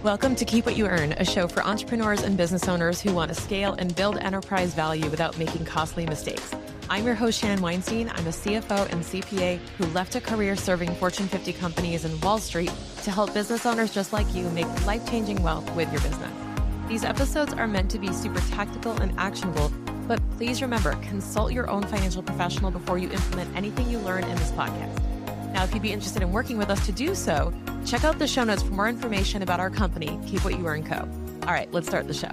Welcome to Keep What You Earn, a show for entrepreneurs and business owners who want to scale and build enterprise value without making costly mistakes. I'm your host, Shannon. I'm a CFO and CPA who left a career serving Fortune 50 companies in Wall Street to help business owners just like you make life-changing wealth with your business. These episodes are meant to be super tactical and actionable, but please remember, consult your own financial professional before you implement anything you learn in this podcast. Now, if you'd be interested in working with us to do so, check out the show notes for more information about our company, Keep What You Earn Co. All right, let's start the show.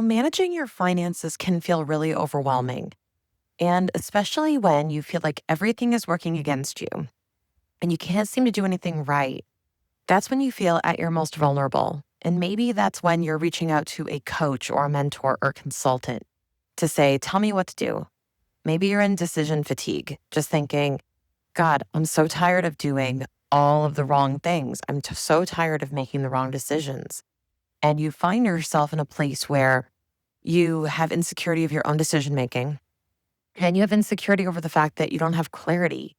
Managing your finances can feel really overwhelming. And especially when you feel like everything is working against you and you can't seem to do anything right, that's when you feel at your most vulnerable. And maybe that's when you're reaching out to a coach or a mentor or consultant to say, tell me what to do. Maybe you're in decision fatigue, just thinking, God, I'm so tired of doing all of the wrong things. I'm so tired of making the wrong decisions. And you find yourself in a place where you have insecurity of your own decision-making, and you have insecurity over the fact that you don't have clarity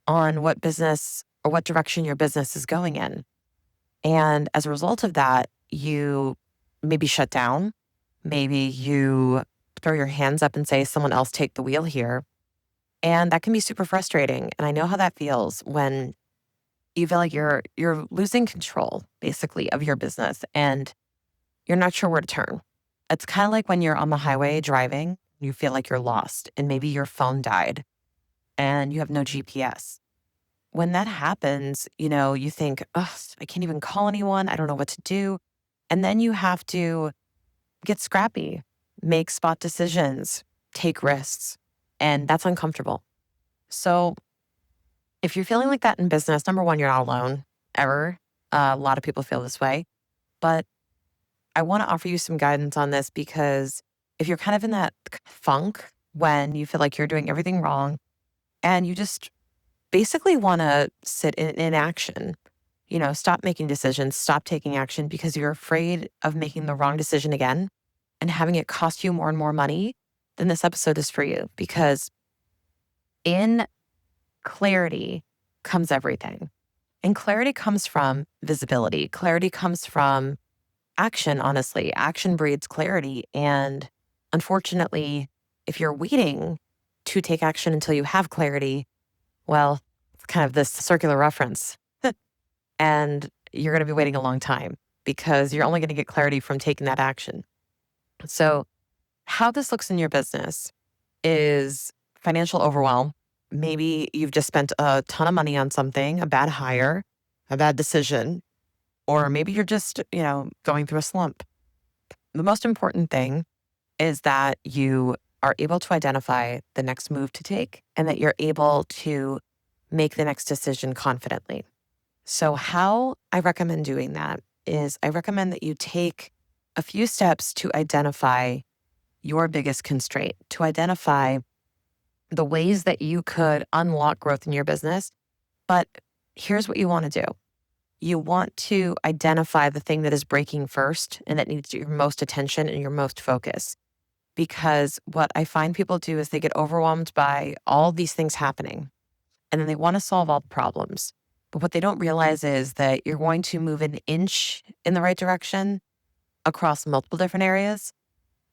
on what business or what direction your business is going in. And as a result of that, you maybe shut down. Maybe you throw your hands up and say, someone else take the wheel here. And that can be super frustrating. And I know how that feels when you feel like you're losing control, basically, of your business and you're not sure where to turn. It's kind of like when you're on the highway driving, you feel like you're lost and maybe your phone died and you have no GPS. When that happens, you think, oh, I can't even call anyone. I don't know what to do. And then you have to get scrappy, make spot decisions, take risks, and that's uncomfortable. So if you're feeling like that in business, number one, you're not alone, ever. A lot of people feel this way. But I want to offer you some guidance on this because if you're kind of in that funk when you feel like you're doing everything wrong and you just basically want to sit in inaction, stop making decisions, stop taking action because you're afraid of making the wrong decision again and having it cost you more and more money, then this episode is for you because in clarity comes everything. And clarity comes from visibility. Clarity comes from action, honestly. Action breeds clarity. And unfortunately, if you're waiting to take action until you have clarity, well, it's kind of this circular reference. And you're going to be waiting a long time because you're only going to get clarity from taking that action. So how this looks in your business is financial overwhelm. Maybe you've just spent a ton of money on something, a bad hire, a bad decision, or maybe you're just, going through a slump. The most important thing is that you are able to identify the next move to take and that you're able to make the next decision confidently. So how I recommend doing that is I recommend that you take a few steps to identify your biggest constraint, to identify the ways that you could unlock growth in your business. But here's what you want to do. You want to identify the thing that is breaking first and that needs your most attention and your most focus. Because what I find people do is they get overwhelmed by all these things happening and then they want to solve all the problems. But what they don't realize is that you're going to move an inch in the right direction across multiple different areas.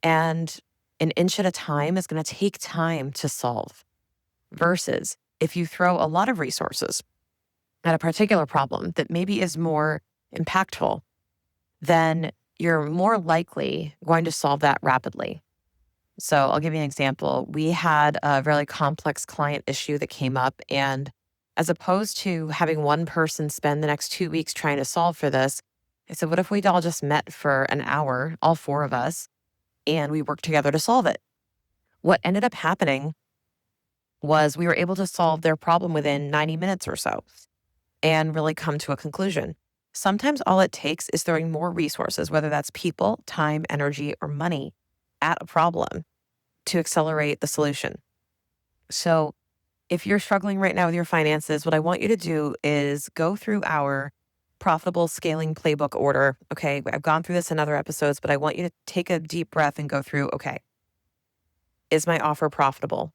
And an inch at a time is going to take time to solve. Versus if you throw a lot of resources at a particular problem that maybe is more impactful, then you're more likely going to solve that rapidly. So I'll give you an example. We had a really complex client issue that came up, and as opposed to having one person spend the next 2 weeks trying to solve for this, I said, what if we all just met for an hour, all four of us, and we worked together to solve it? What ended up happening was we were able to solve their problem within 90 minutes or so and really come to a conclusion. Sometimes all it takes is throwing more resources, whether that's people, time, energy, or money, at a problem to accelerate the solution. So if you're struggling right now with your finances, what I want you to do is go through our profitable scaling playbook order. Okay, I've gone through this in other episodes, but I want you to take a deep breath and go through, okay, is my offer profitable?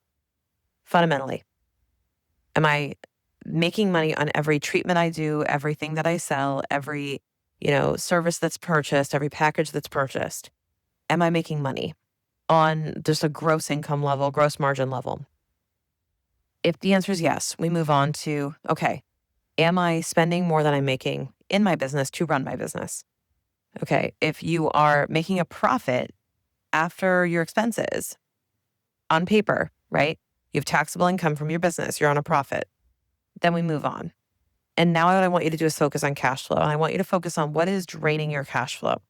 Fundamentally, am I making money on every treatment I do, everything that I sell, every, service that's purchased, every package that's purchased? Am I making money on just a gross income level, gross margin level? If the answer is yes, we move on to, okay, am I spending more than I'm making in my business to run my business? Okay, if you are making a profit after your expenses on paper, right? You have taxable income from your business, you're on a profit. Then we move on. And now what I want you to do is focus on cash flow. And I want you to focus on what is draining your cash flow,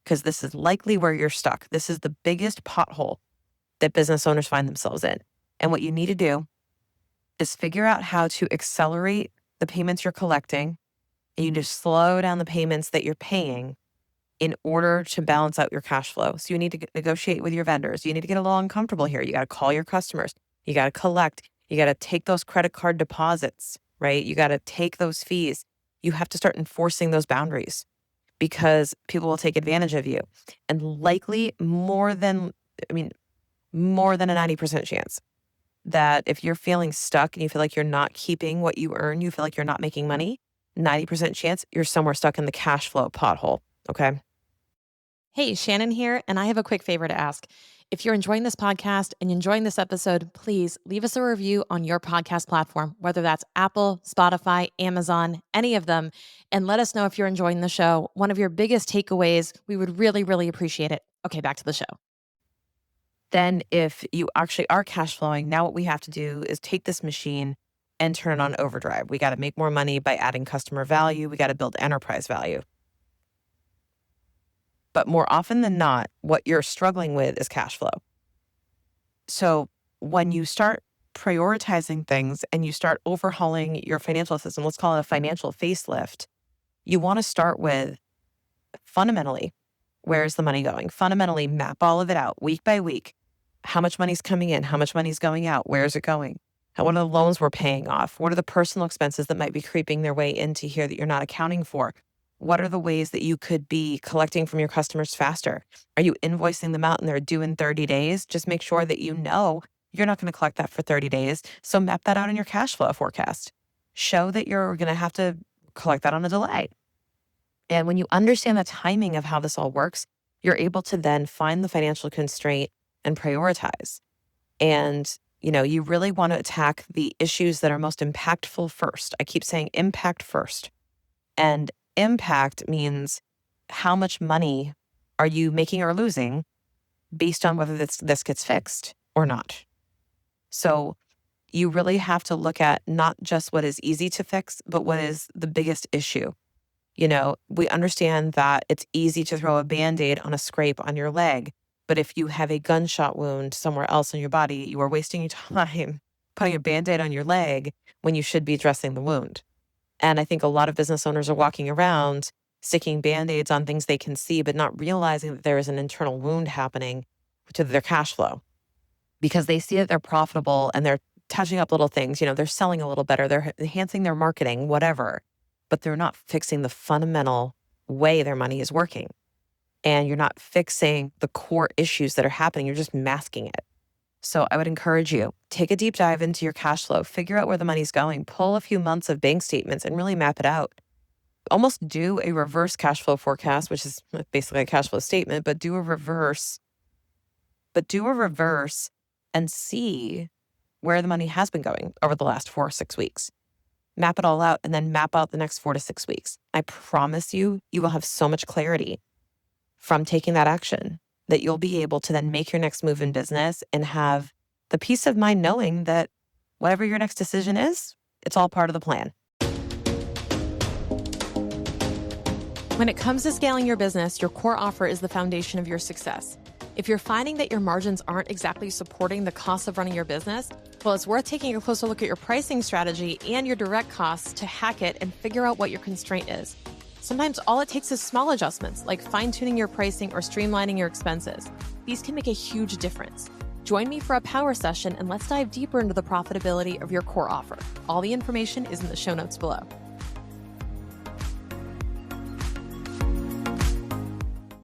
because this is likely where you're stuck. This is the biggest pothole that business owners find themselves in. And what you need to do is figure out how to accelerate the payments you're collecting, and you just slow down the payments that you're paying in order to balance out your cash flow. So you need to negotiate with your vendors. You need to get a little uncomfortable here. You got to call your customers. You got to collect. You got to take those credit card deposits, right? You got to take those fees. You have to start enforcing those boundaries, because people will take advantage of you. And likely more than a 90% chance that if you're feeling stuck and you feel like you're not keeping what you earn, you feel like you're not making money, 90% chance you're somewhere stuck in the cash flow pothole, okay? Hey, Shannon here, and I have a quick favor to ask. If you're enjoying this podcast and enjoying this episode, please leave us a review on your podcast platform, whether that's Apple, Spotify, Amazon, any of them, and let us know if you're enjoying the show. One of your biggest takeaways, we would really, really appreciate it. Okay, back to the show. Then if you actually are cash flowing, now what we have to do is take this machine and turn it on overdrive. We got to make more money by adding customer value. We got to build enterprise value. But more often than not, what you're struggling with is cash flow. So when you start prioritizing things and you start overhauling your financial system, let's call it a financial facelift, you want to start with fundamentally, where's the money going? Fundamentally, map all of it out week by week. How much money's coming in? How much money's going out? Where is it going? What are the loans we're paying off? What are the personal expenses that might be creeping their way into here that you're not accounting for? What are the ways that you could be collecting from your customers faster? Are you invoicing them out and they're due in 30 days? Just make sure that you know you're not going to collect that for 30 days. So map that out in your cash flow forecast. Show that you're going to have to collect that on a delay. And when you understand the timing of how this all works, you're able to then find the financial constraint and prioritize. And, you really want to attack the issues that are most impactful first. I keep saying impact first. And impact means how much money are you making or losing based on whether this gets fixed or not. So you really have to look at not just what is easy to fix, but what is the biggest issue. We understand that it's easy to throw a Band-Aid on a scrape on your leg, but if you have a gunshot wound somewhere else in your body, you are wasting your time putting a Band-Aid on your leg when you should be addressing the wound. And I think a lot of business owners are walking around sticking Band-Aids on things they can see, but not realizing that there is an internal wound happening to their cash flow, because they see that they're profitable and they're touching up little things. They're selling a little better, they're enhancing their marketing, whatever, but they're not fixing the fundamental way their money is working. And you're not fixing the core issues that are happening. You're just masking it. So I would encourage you, take a deep dive into your cash flow, figure out where the money's going, pull a few months of bank statements and really map it out. Almost do a reverse cash flow forecast, which is basically a cash flow statement, but do a reverse and see where the money has been going over the last 4 or 6 weeks. Map it all out and then map out the next 4 to 6 weeks. I promise you, you will have so much clarity from taking that action that you'll be able to then make your next move in business and have the peace of mind knowing that whatever your next decision is, it's all part of the plan. When it comes to scaling your business, your core offer is the foundation of your success. If you're finding that your margins aren't exactly supporting the cost of running your business, well, it's worth taking a closer look at your pricing strategy and your direct costs to hack it and figure out what your constraint is. Sometimes all it takes is small adjustments, like fine-tuning your pricing or streamlining your expenses. These can make a huge difference. Join me for a power session and let's dive deeper into the profitability of your core offer. All the information is in the show notes below.